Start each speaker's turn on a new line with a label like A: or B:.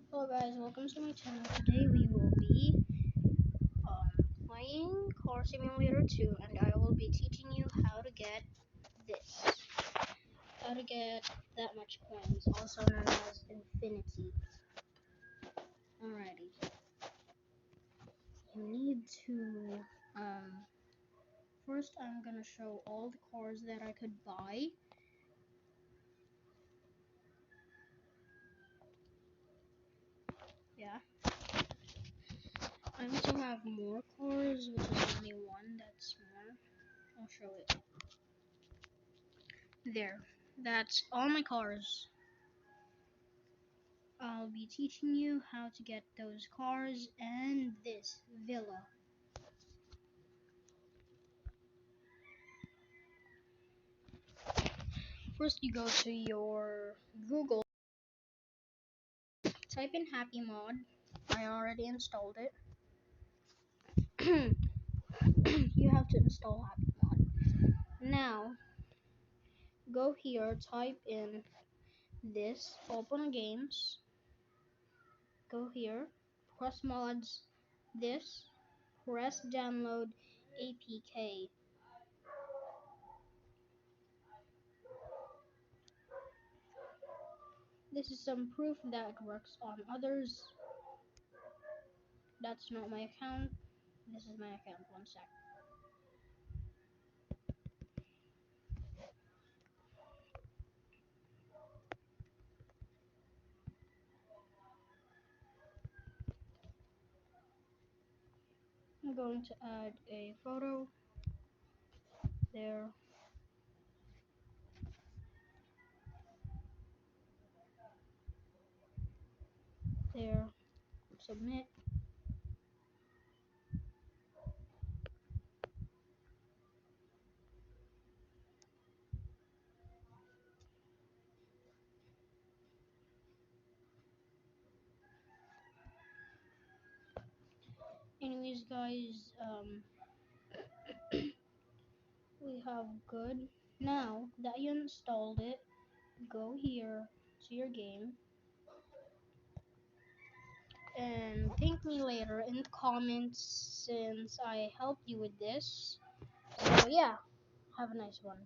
A: Hello guys, welcome to my channel. Today we will be playing Car Simulator 2 and I will be teaching you how to get this. How to get that much coins, also known as infinity. Alrighty. You need to, first I'm gonna show all the cars that I could buy. Yeah. I also have more cars, which is only one that's more. I'll show it. There. That's all my cars. I'll be teaching you how to get those cars and this villa. First you go to your Google, type in Happy Mod. I already installed it. You have to install Happy Mod. Now, go here, type in this, open games, go here, press mods, this, press download APK. This is some proof that it works on others. That's not my account. This is my account. One sec. I'm going to add a photo. There. There. Submit. Anyways, guys, we have good. Now that you installed it, go here to your game and thank me later in the comments since I helped you with this. So yeah, have a nice one.